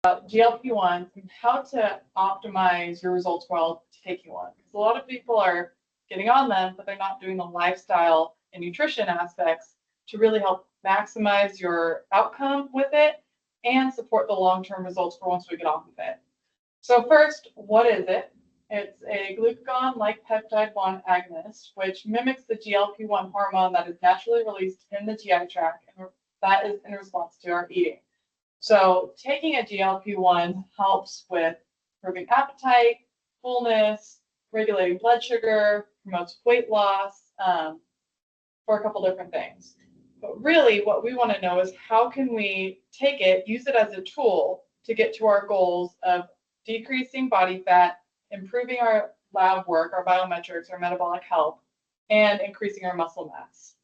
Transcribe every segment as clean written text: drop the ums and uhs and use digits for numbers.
GLP-1s and how to optimize your results while taking one. Because a lot of people are getting on them, but they're not doing the lifestyle and nutrition aspects to really help maximize your outcome with it and support the long-term results for once we get off of it. So first, what is it? It's a glucagon-like peptide 1 agonist, which mimics the GLP-1 hormone that is naturally released in the GI tract, and that is in response to our eating. So taking a GLP-1 helps with improving appetite, fullness, regulating blood sugar, promotes weight loss, for a couple different things. But really what we want to know is how can we take it, use it as a tool to get to our goals of decreasing body fat, improving our lab work, our biometrics, our metabolic health, and increasing our muscle mass.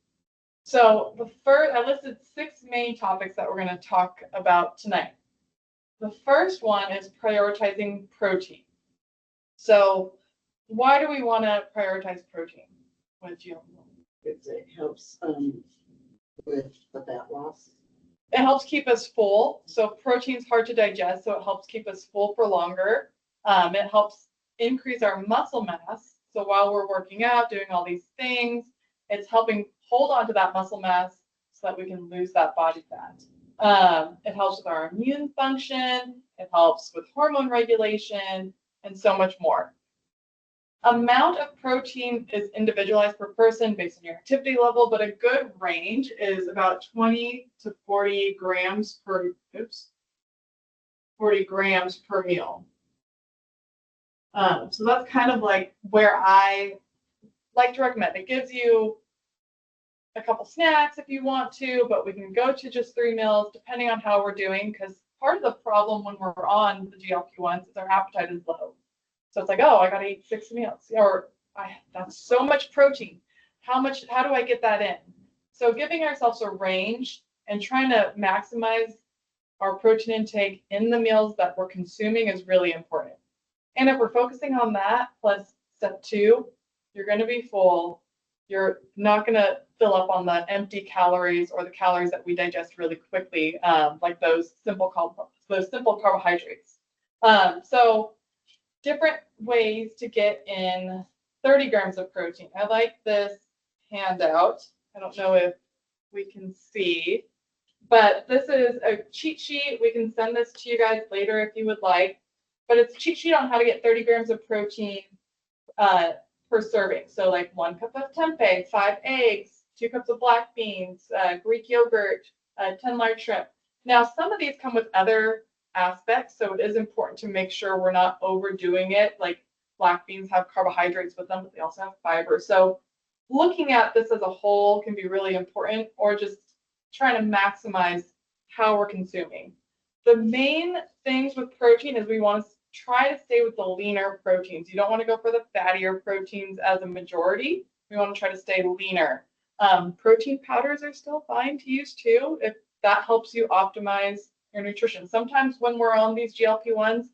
So I listed 6 main topics that we're going to talk about tonight. The first one is prioritizing protein. So why do we want to prioritize protein with GLP-1? It helps with the fat loss. It helps keep us full. So protein's hard to digest, so it helps keep us full for longer. It helps increase our muscle mass. So while we're working out, doing all these things, it's helping hold on to that muscle mass so that we can lose that body fat. It helps with our immune function. It helps with hormone regulation and so much more. Amount of protein is individualized per person based on your activity level, but a good range is about 20 to 40 grams per 40 grams per meal. So that's kind of like where I like to recommend. It gives you a couple snacks if you want to, but we can go to just 3 meals depending on how we're doing, because part of the problem when we're on the GLP-1s is our appetite is low. So it's like, oh, I got to eat 6 meals, or that's so much protein. How do I get that in? So giving ourselves a range and trying to maximize our protein intake in the meals that we're consuming is really important. And if we're focusing on that, plus step 2, you're going to be full. You're not going to fill up on the empty calories or the calories that we digest really quickly, like those simple carbohydrates. So different ways to get in 30 grams of protein. I like this handout. I don't know if we can see, but this is a cheat sheet. We can send this to you guys later if you would like, but it's a cheat sheet on how to get 30 grams of protein per serving. So like 1 cup of tempeh, 5 eggs, 2 cups of black beans, Greek yogurt, 10 large shrimp. Now, some of these come with other aspects, so it is important to make sure we're not overdoing it. Like black beans have carbohydrates with them, but they also have fiber. So looking at this as a whole can be really important, or just trying to maximize how we're consuming. The main things with protein is we want to try to stay with the leaner proteins. You don't want to go for the fattier proteins as a majority. We want to try to stay leaner. Protein powders are still fine to use too, if that helps you optimize your nutrition. Sometimes when we're on these GLP-1s,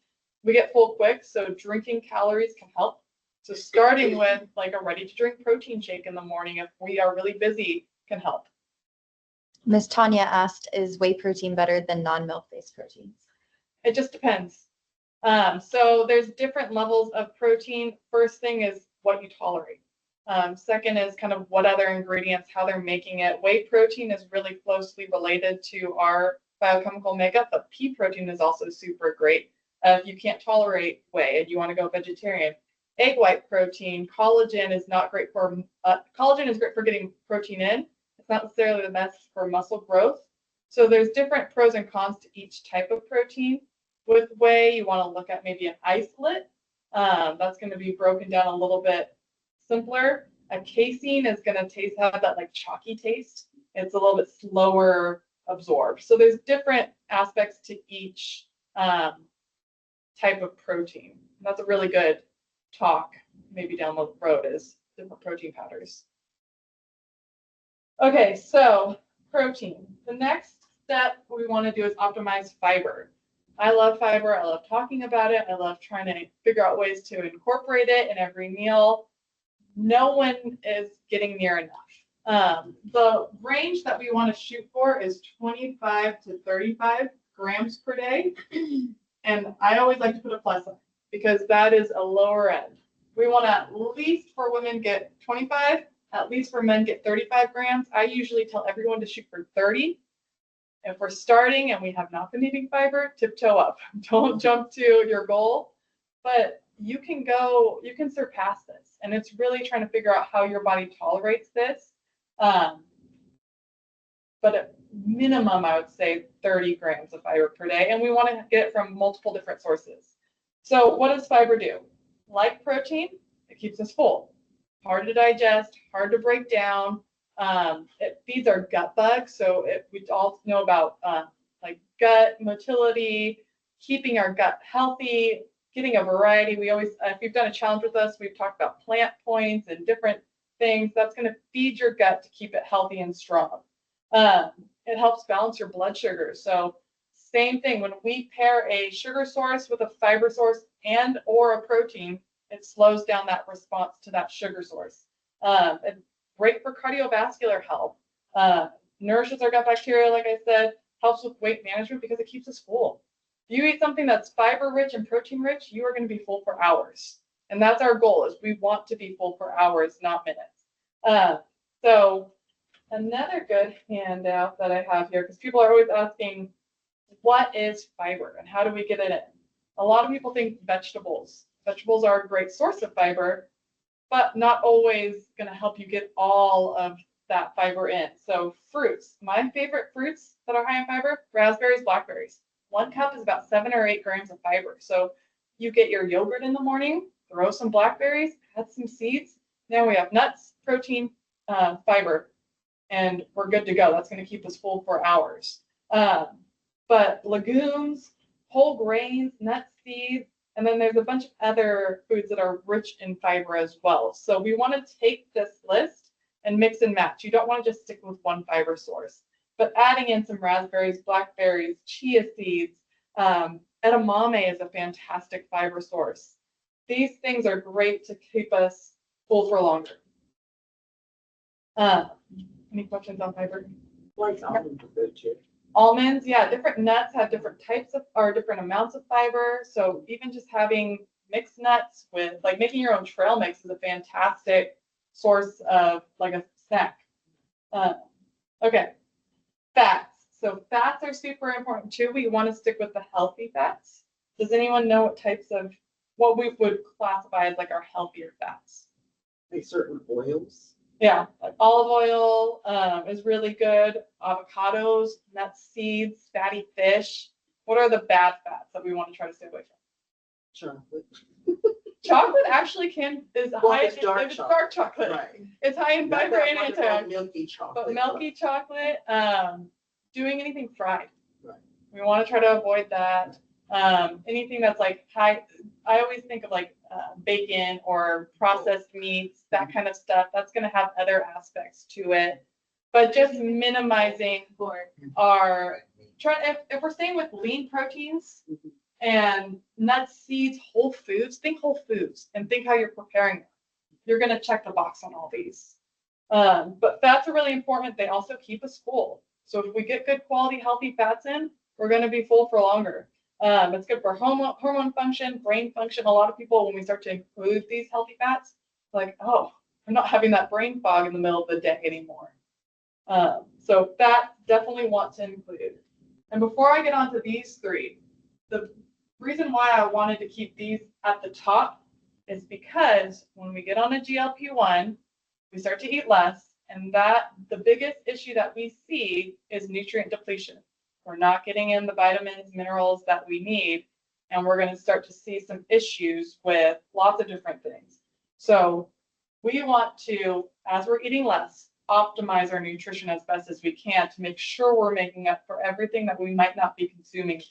we get full quick, so drinking calories can help. So starting with like a ready-to-drink protein shake in the morning if we are really busy can help. Miss Tanya asked, is whey protein better than non-milk-based proteins? It just depends. So there's different levels of protein. First thing is what you tolerate. Second is kind of what other ingredients, how they're making it. Whey protein is really closely related to our biochemical makeup, but pea protein is also super great. If you can't tolerate whey and you want to go vegetarian. Egg white protein, collagen is not great for, collagen is great for getting protein in. It's not necessarily the best for muscle growth. So there's different pros and cons to each type of protein. With whey, you want to look at maybe an isolate. That's going to be broken down a little bit simpler. A casein is going to have that like chalky taste. It's a little bit slower absorbed. So there's different aspects to each type of protein. And that's a really good talk maybe down the road, is different protein powders. Okay, so protein. The next step we want to do is optimize fiber. I love fiber. I love talking about it. I love trying to figure out ways to incorporate it in every meal. No one is getting near enough. The range that we want to shoot for is 25 to 35 grams per day. And I always like to put a plus on because that is a lower end. We want to at least for women get 25, at least for men get 35 grams. I usually tell everyone to shoot for 30. If we're starting and we have not been eating fiber, tiptoe up. Don't jump to your goal, but you can surpass this. And it's really trying to figure out how your body tolerates this. But at minimum, I would say 30 grams of fiber per day. And we want to get it from multiple different sources. So what does fiber do? Like protein, it keeps us full. Hard to digest, hard to break down. It feeds our gut bugs. So we all know about like gut motility, keeping our gut healthy, getting a variety. We always, if you've done a challenge with us, we've talked about plant points and different things. That's going to feed your gut to keep it healthy and strong. It helps balance your blood sugar. So same thing, when we pair a sugar source with a fiber source and or a protein, it slows down that response to that sugar source. It's great for cardiovascular health. Nourishes our gut bacteria, like I said, helps with weight management because it keeps us full. If you eat something that's fiber rich and protein rich, you are going to be full for hours. And that's our goal, is we want to be full for hours, not minutes. So another good handout that I have here, because people are always asking, what is fiber and how do we get it in? A lot of people think vegetables. Vegetables are a great source of fiber, but not always going to help you get all of that fiber in. So fruits, my favorite fruits that are high in fiber, raspberries, blackberries. 1 cup is about 7 or 8 grams of fiber. So you get your yogurt in the morning, throw some blackberries, add some seeds. Now we have nuts, protein, fiber, and we're good to go. That's going to keep us full for hours. But legumes, whole grains, nuts, seeds, and then there's a bunch of other foods that are rich in fiber as well. So we want to take this list and mix and match. You don't want to just stick with one fiber source, but adding in some raspberries, blackberries, chia seeds, edamame is a fantastic fiber source. These things are great to keep us full for longer. Any questions on fiber? Like almonds are good too. Almonds, yeah, different nuts have different types of or different amounts of fiber. So even just having mixed nuts with like making your own trail mix is a fantastic source of like a snack. Okay, fats. So fats are super important too. We want to stick with the healthy fats. Does anyone know what we would classify as like our healthier fats? Like certain oils. Yeah, like olive oil is really good. Avocados, nuts, seeds, fatty fish. What are the bad fats that we want to try to stay away from? Chocolate. Chocolate actually is Well, high it's dark in dark chocolate. Right. It's high in Not fiber that and wonderful antioxidants. milky chocolate. But milky chocolate, doing anything fried. Right. We want to try to avoid that. Anything that's like high, I always think of like bacon or processed meats, that kind of stuff. That's going to have other aspects to it. But just minimizing if we're staying with lean proteins and nuts, seeds, whole foods, think whole foods and think how you're preparing them. You're going to check the box on all these. But fats are really important. They also keep us full. So if we get good quality, healthy fats in, we're going to be full for longer. It's good for hormone function, brain function. A lot of people, when we start to include these healthy fats, like, oh, I'm not having that brain fog in the middle of the day anymore. So fats definitely want to include. And before I get on to these three, the reason why I wanted to keep these at the top is because when we get on a GLP-1, we start to eat less, and the biggest issue that we see is nutrient depletion. We're not getting in the vitamins, minerals that we need, and we're going to start to see some issues with lots of different things. So we want to, as we're eating less, optimize our nutrition as best as we can to make sure we're making up for everything that we might not be consuming.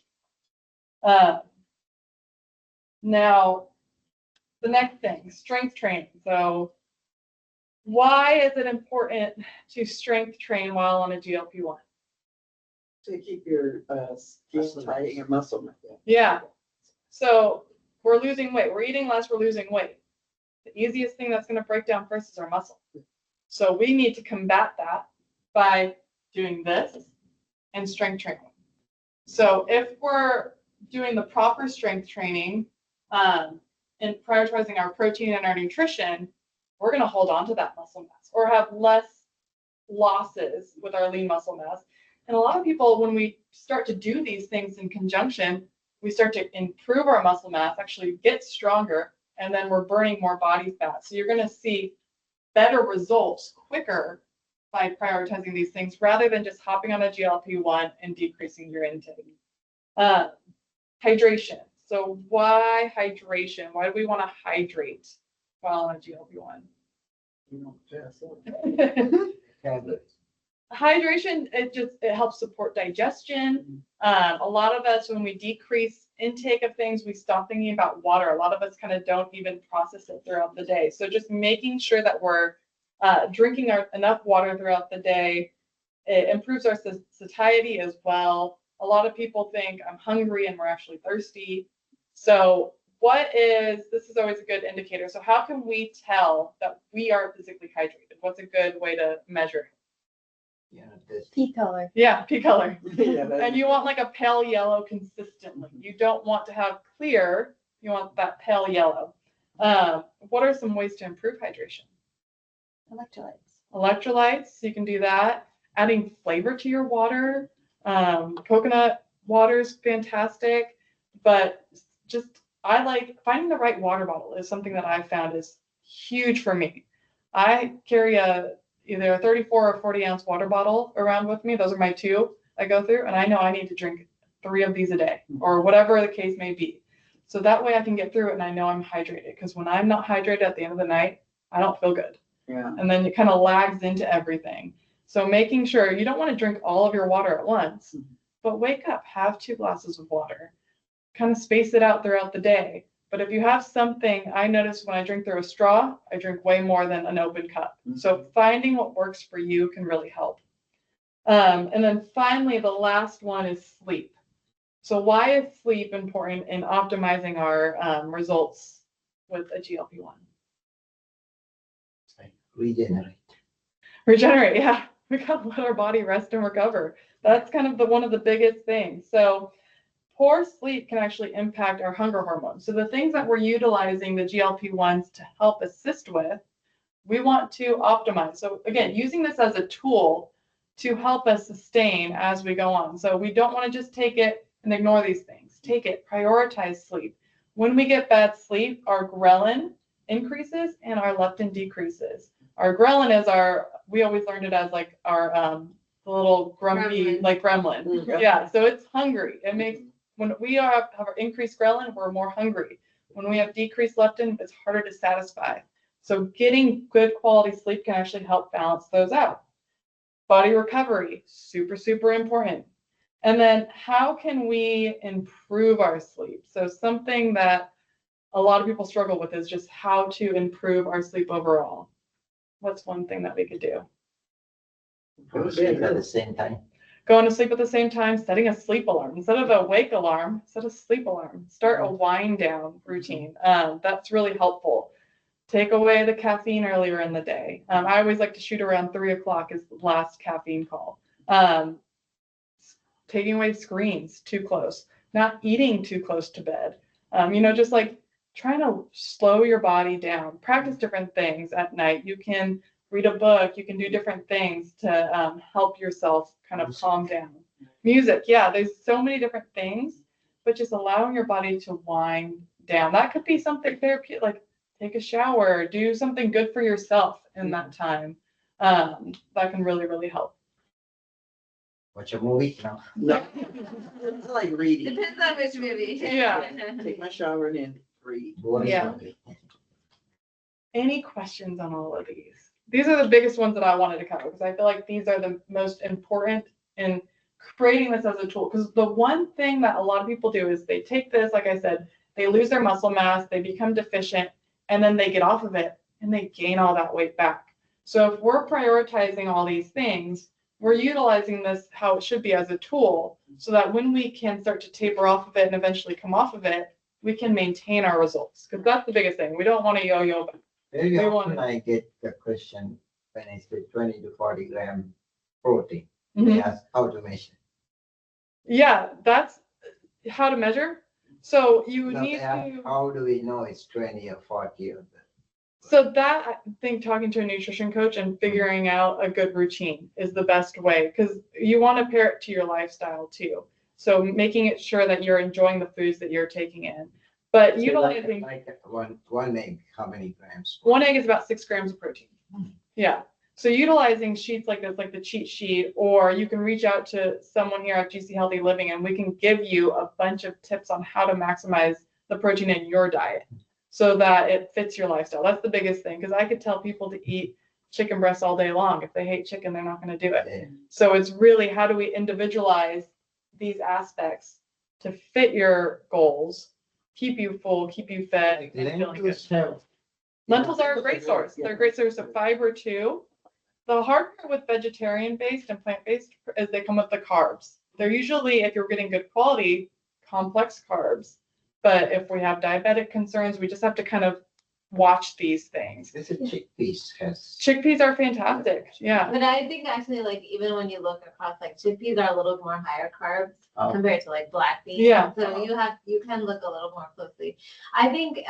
Now, the next thing, strength training. So why is it important to strength train while on a GLP-1? To keep your skin tight and your muscle mass. Yeah. So we're losing weight. We're eating less. We're losing weight. The easiest thing that's going to break down first is our muscle. So we need to combat that by doing this and strength training. So if we're doing the proper strength training and prioritizing our protein and our nutrition, we're going to hold on to that muscle mass or have less losses with our lean muscle mass. And a lot of people, when we start to do these things in conjunction, we start to improve our muscle mass, actually get stronger, and then we're burning more body fat. So you're going to see better results quicker by prioritizing these things rather than just hopping on a GLP-1 and decreasing your intake. Hydration. So why hydration? Why do we want to hydrate while on a GLP-1? You don't pass on. Tablets. Hydration, it helps support digestion. A lot of us, when we decrease intake of things, we stop thinking about water. A lot of us kind of don't even process it throughout the day. So just making sure that we're drinking enough water throughout the day, it improves our satiety as well. A lot of people think I'm hungry and we're actually thirsty. So this is always a good indicator. So how can we tell that we are physically hydrated? What's a good way to measure it? Yeah, this. Pea color. Yeah, pea color. Yeah, And you want like a pale yellow consistently. You don't want to have clear, you want that pale yellow. What are some ways to improve hydration? Electrolytes. Electrolytes, you can do that. Adding flavor to your water. Coconut water is fantastic, but I like finding the right water bottle is something that I found is huge for me. I carry either a 34 or 40 ounce water bottle around with me. Those are my two I go through, and I know I need to drink 3 of these a day or whatever the case may be. So that way I can get through it and I know I'm hydrated, because when I'm not hydrated at the end of the night, I don't feel good. Yeah. And then it kind of lags into everything. So making sure you don't want to drink all of your water at once, but wake up, have 2 glasses of water, kind of space it out throughout the day. But if you have something, I notice when I drink through a straw, I drink way more than an open cup. So finding what works for you can really help. And then finally, the last one is sleep. So why is sleep important in optimizing our results with a GLP-1? Regenerate. Regenerate, yeah. We gotta let our body rest and recover. That's kind of one of the biggest things. So poor sleep can actually impact our hunger hormones. So the things that we're utilizing the GLP-1s to help assist with, we want to optimize. So again, using this as a tool to help us sustain as we go on. So we don't want to just take it and ignore these things. Take it, prioritize sleep. When we get bad sleep, our ghrelin increases and our leptin decreases. Our ghrelin is we always learned it as like our the little grumpy, Gremlin. like gremlin. Mhm. Yeah, so it's hungry. It makes, when we have our increased ghrelin, we're more hungry. When we have decreased leptin, it's harder to satisfy. So getting good quality sleep can actually help balance those out. Body recovery, super, super important. And then how can we improve our sleep? So something that a lot of people struggle with is just how to improve our sleep overall. What's one thing that we could do? Go to sleep at the same time. Going to sleep at the same time, setting a sleep alarm. Instead of a wake alarm, set a sleep alarm. Start a wind down routine. That's really helpful. Take away the caffeine earlier in the day. I always like to shoot around 3 o'clock is the last caffeine call. Taking away screens too close, not eating too close to bed. Just like trying to slow your body down. Practice different things at night. You can read a book. You can do different things to help yourself kind of calm down. Music, yeah, there's so many different things, but just allowing your body to wind down. That could be something therapeutic, like take a shower, do something good for yourself in that time. That can really, really help. Watch a movie. No. No. It's like reading. Depends on which movie. Yeah. Take my shower and then read. Boring Yeah. movie. Any questions on all of these? These are the biggest ones that I wanted to cover because I feel like these are the most important in creating this as a tool. Because the one thing that a lot of people do is they take this, like I said, they lose their muscle mass, they become deficient, and then they get off of it and they gain all that weight back. So if we're prioritizing all these things, we're utilizing this how it should be as a tool so that when we can start to taper off of it and eventually come off of it, we can maintain our results. Because that's the biggest thing. We don't want to yo-yo back. Very We often want- I get the question when I say 20 to 40 gram protein. Mhm. They ask how to measure. Yeah, that's how to measure. So you No, need they ask, to. how do we know it's 20 or 40 of them? So that, I think talking to a nutrition coach and figuring out a good routine is the best way, because you want to pair it to your lifestyle too. So making it sure that you're enjoying the foods that you're taking in. But So utilizing like one egg, how many grams? one egg is about 6 grams of protein. Mm. Yeah. So utilizing sheets like this, like the cheat sheet, or you can reach out to someone here at GC Healthy Living and we can give you a bunch of tips on how to maximize the protein in your diet so that it fits your lifestyle. That's the biggest thing, because I could tell people to eat chicken breasts all day long. If they hate chicken, they're not going to do it. Yeah. So it's really, how do we individualize these aspects to fit your goals, keep you full, keep you fed, Like and feeling good. lentils have. Lentils are a great source. They're a great source of fiber too. The hard part with vegetarian-based and plant-based is they come with the carbs. They're usually, if you're getting good quality, complex carbs. But if we have diabetic concerns, we just have to kind of watch these things. This is chickpeas has. Chickpeas are fantastic. Yeah. But I think actually, like, even when you look across, like, chickpeas are a little more higher carbs Oh. compared to like black beans. Yeah. So you can look a little more closely. I think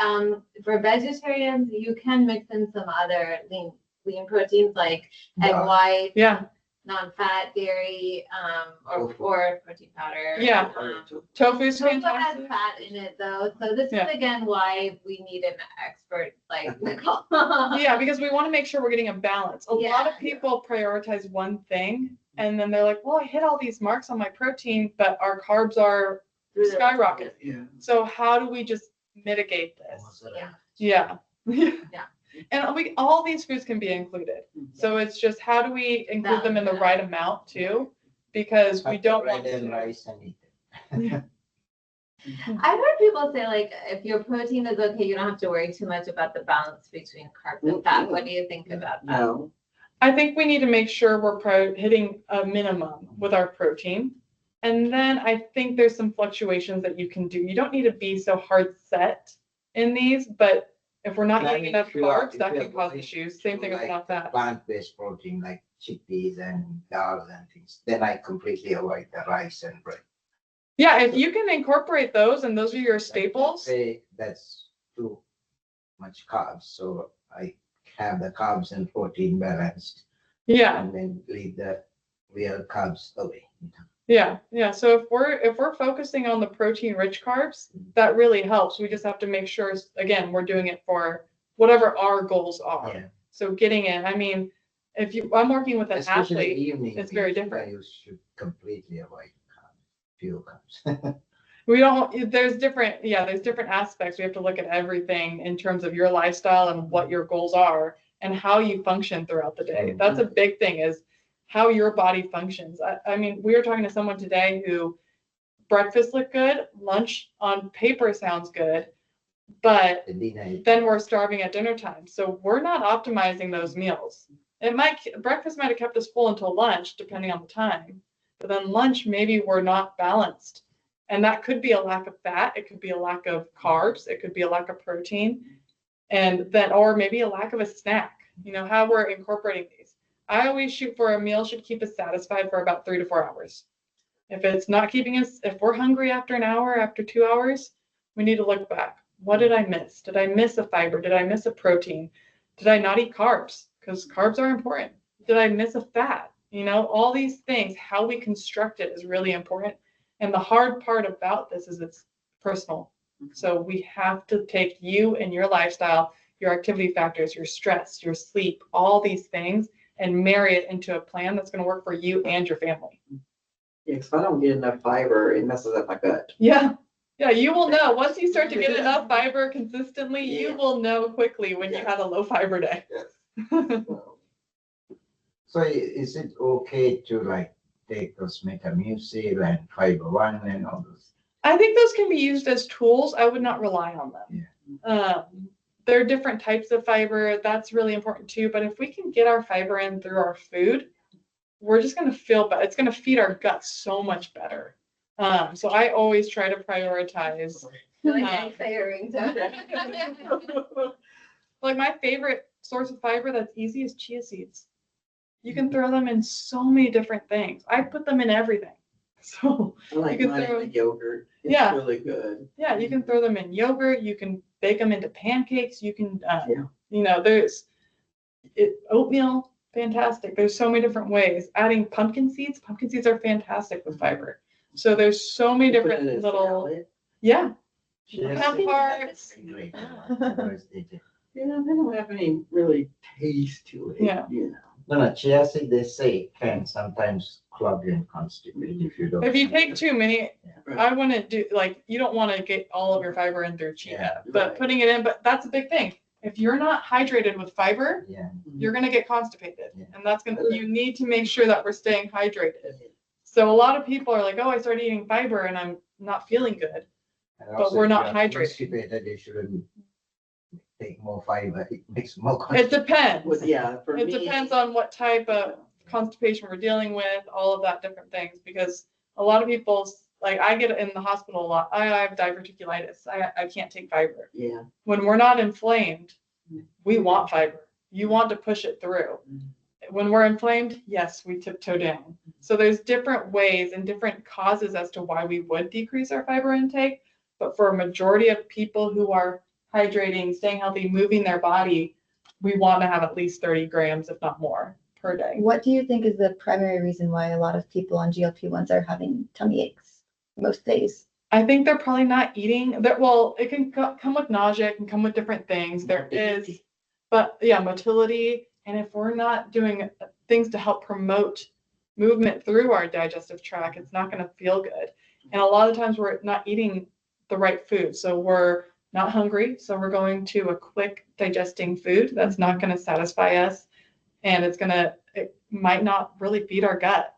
for vegetarians, you can mix in some other lean proteins like egg Yeah. white, Yeah. non-fat dairy, or protein powder. Yeah. Tofu's Tofu has fantastic. fat in it though, so this Yeah. is again why we need an expert like Nicole. Yeah, because we want to make sure we're getting a balance. A lot Yeah. of people prioritize one thing and then they're like, well, I hit all these marks on my protein, but our carbs are skyrocketing. Yeah. So how do we just mitigate this? Yeah. Yeah. Yeah. And all these foods can be included. So it's just how do we include them in the right amount too? Because we don't want bread and to. rice and eat it. I've heard people say like if your protein is okay, you don't have to worry too much about the balance between carbs and fat. What do you think about that? No. I think we need to make sure we're hitting a minimum with our protein. And then I think there's some fluctuations that you can do. You don't need to be so hard set in these, but if we're not And I eating mean, enough if you are- carbs, that if you can cause avoid issues. Same thing with like not fat. Plant-based protein like chickpeas and dal and things, then I completely avoid the rice and bread. Yeah, if you can incorporate those and those are your staples. Say that's too much carbs, so I have the carbs and protein balanced Yeah, and then leave the real carbs away. yeah. So if we're focusing on the protein rich carbs, that really helps. We just have to make sure, again, we're doing it for whatever our goals are. Yeah. So getting in, I mean, I'm working with an Especially athlete, evening. it's very meals, different. You should completely avoid few carbs. there's different aspects. We have to look at everything in terms of your lifestyle and what your goals are and how you function throughout the day. That's a big thing, is how your body functions. I mean, we were talking to someone today who breakfast looked good, lunch on paper sounds good, but then we're starving at dinner time. So we're not optimizing those meals. Breakfast might have kept us full until lunch, depending on the time, but then lunch, maybe we're not balanced. And that could be a lack of fat. It could be a lack of carbs. It could be a lack of protein. Or maybe a lack of a snack, how we're incorporating these. I always shoot for a meal should keep us satisfied for about 3 to 4 hours. If it's not keeping us, if we're hungry after an hour, after 2 hours, we need to look back. What did I miss? Did I miss a fiber? Did I miss a protein? Did I not eat carbs? Because carbs are important. Did I miss a fat? All these things, how we construct it is really important. And the hard part about this is it's personal. So we have to take you and your lifestyle, your activity factors, your stress, your sleep, all these things, and marry it into a plan that's going to work for you and your family. Yeah, if I don't get enough fiber, it messes up my gut. Yeah. Yeah, you will know. Once you start to get enough fiber consistently, you Yeah. will know quickly when you Yes. have a low fiber day. Yes. So is it okay to like take those Metamucil and Fiber One and all those? I think those can be used as tools. I would not rely on them. There are different types of fiber. That's really important too. But if we can get our fiber in through our food, we're just going to feel better. It's going to feed our gut so much better. So I always try to prioritize. Like firing. Like my favorite source of fiber that's easy is chia seeds. You can throw them in so many different things. I put them in everything. So I like can mine in throw- the yogurt. It's Yeah. really good. yeah, you can throw them in yogurt. You can bake them into pancakes. You can, Yeah. there's oatmeal, fantastic. There's so many different ways. Adding pumpkin seeds are fantastic with fiber. So there's so many You put it different in a little, salad. yeah. Chia Have seeds, hearts. great. Otherwise they just- Yeah, they don't have any really taste to it. Yeah. You know. No, chia seed, they say can sometimes clog you and constipate if you don't. If you take too many, Right. I wouldn't do, like, you don't want to get all of your fiber in through chia, Yeah. but Right. putting it in, but that's a big thing. If you're not hydrated with fiber, Yeah, you're going to get constipated. Yeah. And that's going to, you need to make sure that we're staying hydrated. So a lot of people are like, oh, I started eating fiber and I'm not feeling good. and But also we're if not you are hydrated. constipated, you shouldn't take more fiber, it makes more It constipation. depends. Well, yeah, for It me. depends on what type of constipation we're dealing with, all of that different things, because a lot of people, like I get in the hospital a lot. I have diverticulitis. I can't take fiber. Yeah. When we're not inflamed, we want fiber. You want to push it through. When we're inflamed, yes, we tiptoe down. So there's different ways and different causes as to why we would decrease our fiber intake. But for a majority of people who are hydrating, staying healthy, moving their body, we want to have at least 30 grams, if not more, per day. What do you think is the primary reason why a lot of people on GLP-1s are having tummy aches most days? I think they're probably not eating that. Well, it can come with nausea, it can come with different things. There is, but yeah, motility. And if we're not doing things to help promote movement through our digestive tract, it's not going to feel good. And a lot of times we're not eating the right food. So we're not hungry. So we're going to a quick digesting food that's not going to satisfy us. And it might not really feed our gut.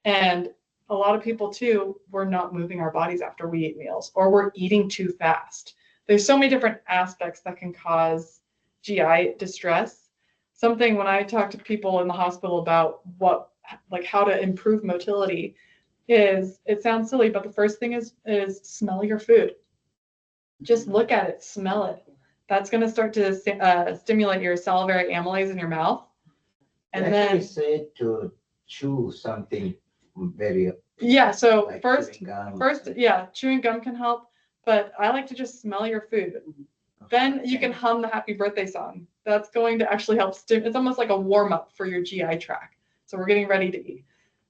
And a lot of people too, we're not moving our bodies after we eat meals, or we're eating too fast. There's so many different aspects that can cause GI distress. Something when I talk to people in the hospital about how to improve motility is, it sounds silly, but the first thing is smell your food. Just look at it, smell it. That's going to start to stimulate your salivary amylase in your mouth. And They then, actually say to chew something very yeah, so like first, chewing gum. chewing gum can help, but I like to just smell your food. Then you can hum the happy birthday song. That's going to actually help. It's almost like a warm up for your GI tract. So we're getting ready to eat.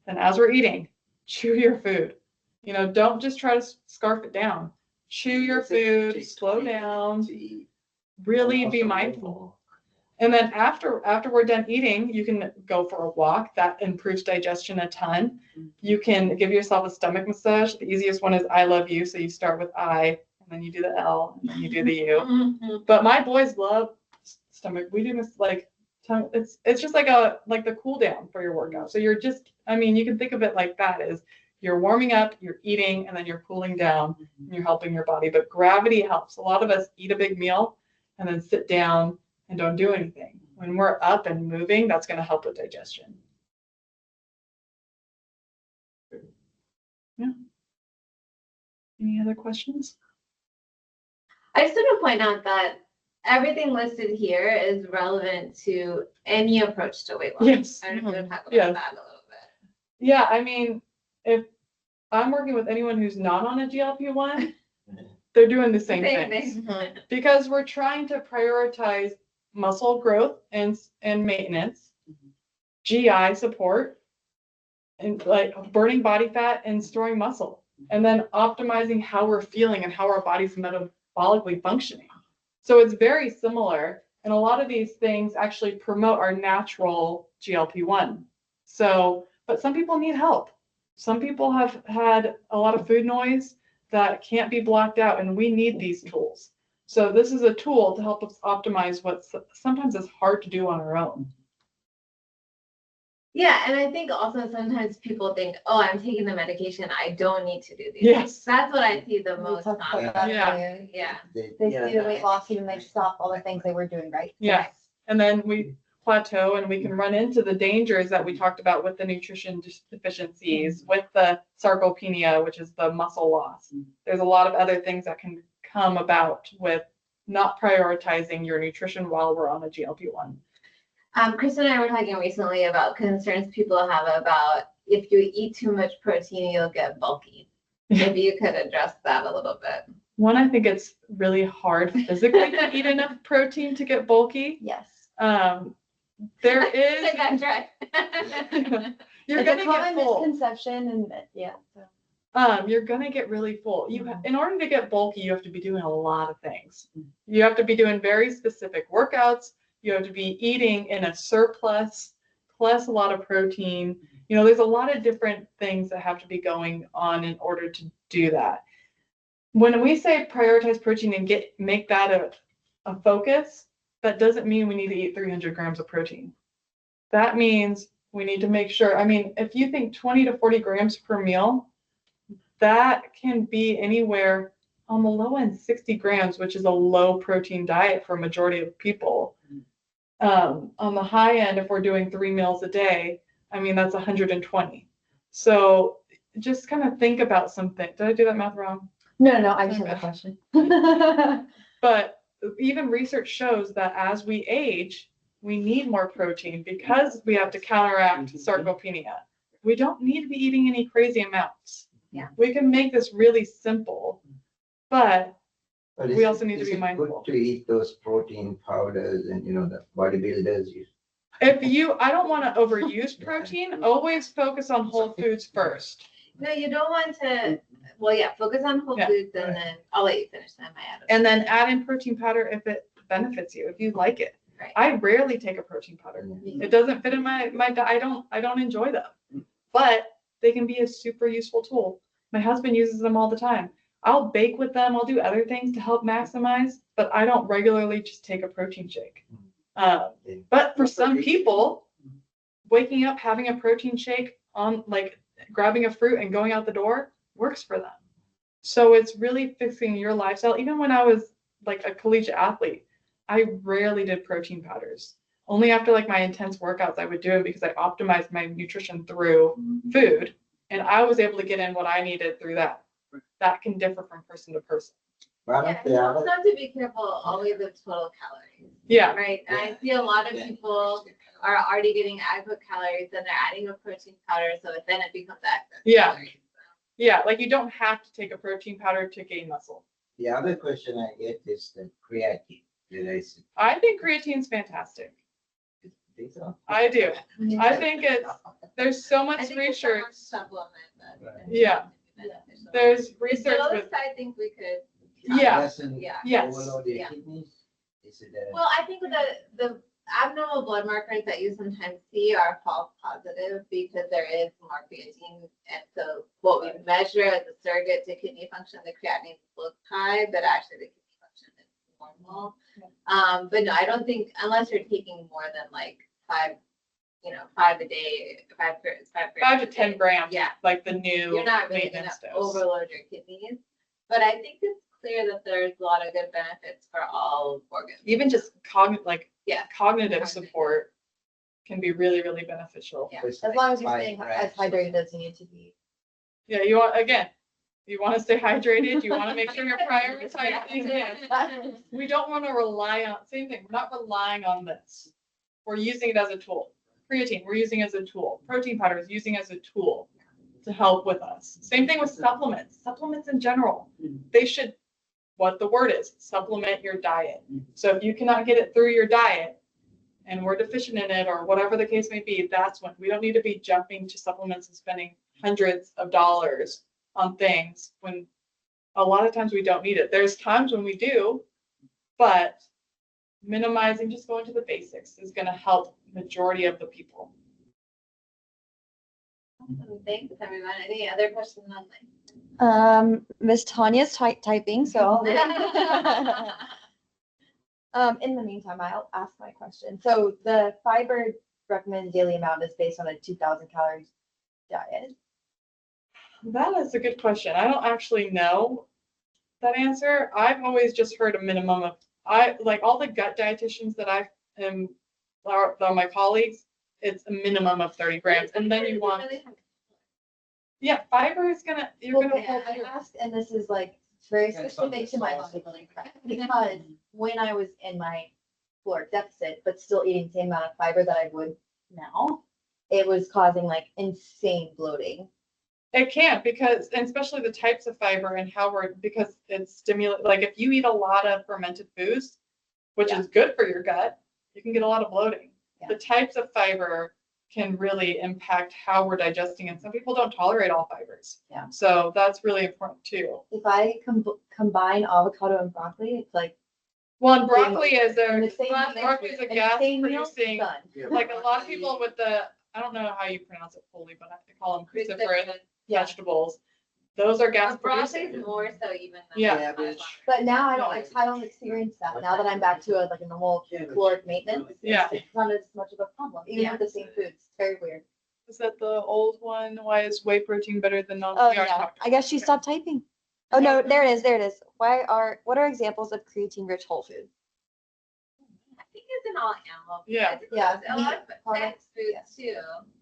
And as we're eating, chew your food. Don't just try to scarf it down. Chew your food, slow down, really be mindful. And then after we're done eating, you can go for a walk. That improves digestion a ton. You can give yourself a stomach massage. The easiest one is I love you. So you start with I, and then you do the L, and then you do the U. But my boys love stomach. We do this it's just like the cool down for your workout. So you're just, you can think of it like that is you're warming up, you're eating, and then you're cooling down, and you're helping your body. But gravity helps. A lot of us eat a big meal and then sit down and don't do anything. When we're up and moving, that's going to help with digestion. Yeah. Any other questions? I just want to point out that everything listed here is relevant to any approach to weight loss. Yes. I'm going to talk about Yes. that a little bit. Yeah, if I'm working with anyone who's not on a GLP-1, they're doing the same thing. Because we're trying to prioritize muscle growth and maintenance, GI support, and like burning body fat and storing muscle, and then optimizing how we're feeling and how our body's metabolically functioning. So it's very similar, and a lot of these things actually promote our natural GLP-1. So, but some people need help. Some people have had a lot of food noise that can't be blocked out, and we need these tools. So this is a tool to help us optimize what sometimes is hard to do on our own. Yeah, and I think also sometimes people think, oh, I'm taking the medication, I don't need to do these. Yes. That's what I see the We most talked common. about that Yeah. earlier. Yeah. They Yeah. see the weight loss and they stop all the things they were doing right. Yeah. And then we plateau and we can run into the dangers that we talked about with the nutrition deficiencies, with the sarcopenia, which is the muscle loss. There's a lot of other things that can come about with not prioritizing your nutrition while we're on a GLP-1. Chris and I were talking recently about concerns people have about if you eat too much protein, you'll get bulky. Maybe you could address that a little bit. One, I think it's really hard physically to eat enough protein to get bulky. Yes. There is, Like that's right. you're It's gonna a common get full. misconception, and yeah. So. You're gonna get really full. In order to get bulky, you have to be doing a lot of things. You have to be doing very specific workouts. You have to be eating in a surplus, plus a lot of protein. You know, there's a lot of different things that have to be going on in order to do that. When we say prioritize protein and make that a focus, that doesn't mean we need to eat 300 grams of protein. That means we need to make sure, I mean, if you think 20 to 40 grams per meal, that can be anywhere on the low end 60 grams, which is a low protein diet for a majority of people. On the high end, if we're doing 3 meals a day, I mean, that's 120. So just kind of think about something. Did I do that math wrong? No, I just have a question. But even research shows that as we age, we need more protein because we have to counteract sarcopenia. We don't need to be eating any crazy amounts. Yeah. We can make this really simple, but we is also it- need to is be it mindful. good to eat those protein powders and, the bodybuilders use. I don't want to overuse protein, always focus on whole foods first. No, you don't want to. Well, yeah, focus on whole Yeah. foods, and then I'll let you finish that. And then add in protein powder if it benefits you, if you like it. Right. I rarely take a protein powder. Yeah. It doesn't fit in my diet. I don't enjoy them, but they can be a super useful tool. My husband uses them all the time. I'll bake with them. I'll do other things to help maximize, but I don't regularly just take a protein shake. But for some people, waking up, having a protein shake on like grabbing a fruit and going out the door works for them. So it's really fixing your lifestyle. Even when I was like a collegiate athlete, I rarely did protein powders. Only after like my intense workouts, I would do it because I optimized my nutrition through food, and I was able to get in what I needed through that. That can differ from person to person. One Yeah, of the you other- also have to be careful always of total calories. Yeah. Right. And I see a lot of people are already getting adequate calories, and they're adding a protein powder, so then it becomes excess Yeah. calories. Yeah, like you don't have to take a protein powder to gain muscle. The other question I get is the creatine. I think creatine's fantastic. I do. I think there's so I much think it's a more research. supplement that Right. Yeah. beneficial. There's research Those with, I think we could. yeah, Doesn't Yeah. Yes. overload your Yeah. kidneys? Is it Well, I think the abnormal blood markers that you sometimes see are false positive because there is more creatine, and so what we measure as a surrogate to kidney function, the creatinine looks high, but actually the kidney function is normal. But no, I don't think unless you're taking more than like 5 a day, 5 grams 5 to 10 grams. Yeah. Like the new You're not really gonna maintenance dose. overload your kidneys. But I think it's clear that there's a lot of good benefits for all organs. Even just cognitive Cognitive. support can be really, really beneficial. Yeah. As long as you're staying as hydrated as you need to be. Yeah, you want to stay hydrated. You want to make sure you're prioritizing these things. We don't want to rely on, same thing, we're not relying on this. We're using it as a tool. Creatine, we're using as a tool. Protein powder is using as a tool to help with us. Same thing with supplements. Supplements in general, they should, what the word is, supplement your diet. So if you cannot get it through your diet and we're deficient in it or whatever the case may be, that's when we don't need to be jumping to supplements and spending hundreds of dollars on things when a lot of times we don't need it. There's times when we do, but minimizing, just going to the basics is going to help majority of the people. Awesome. Thanks, everyone. Any other questions online? Miss Tanya's typing, so. In the meantime, I'll ask my question. So the fiber recommended daily amount is based on a 2,000 calories diet. That is a good question. I don't actually know that answer. I've always just heard a minimum of, I like all the gut dietitians that I am, are my colleagues, it's a minimum of 30 grams. And then you want, yeah, fiber is you're Well, gonna yeah, hold I your, asked, and this is like very Depends on specific the to my sauce. body because when I was in my caloric deficit, but still eating the same amount of fiber that I would now, it was causing like insane bloating. It can't because, and especially the types of fiber and how because it's stimulate, like if you eat a lot of fermented foods, which is good for your gut, you can get a lot of bloating. Yeah. The types of fiber can really impact how we're digesting, and some people don't tolerate all fibers. Yeah. So that's really important too. If I combine avocado and broccoli, it's like Well, and broccoli is in a the same broccoli is a in the gas same meal, producing, done. Yeah, like a lot of broccoli. people with the, I don't know how you pronounce it fully, but I call them cruciferous Yeah. vegetables. Those are gas Broccoli producing. is more so even than. Yeah. Cabbage. But now I don't experience that. Now that I'm back to like a normal caloric maintenance, Yeah. it's not as much of a problem, even Yeah. with the same foods. It's very weird. Is that the old one? Why is whey protein better than non? Oh we already yeah, talked I guess she about it. stopped typing. Oh no, there it is. What are examples of creatine-rich whole food? I think it's in all animal. Yeah. foods. Yeah, A lot of meat plant products, foods too.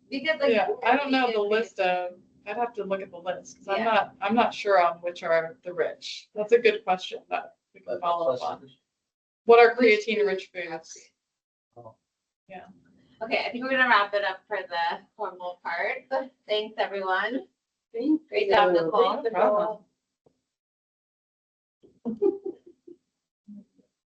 Because like. Yeah, I don't know meat the is list of, I'd have to look at the list, because Yeah. I'm not sure on which are the rich. That's a good question that we can follow up on. What are creatine rich foods? Okay, I think we're gonna wrap it up for the formal part. Thanks, everyone. Great job, Nicole. No problem.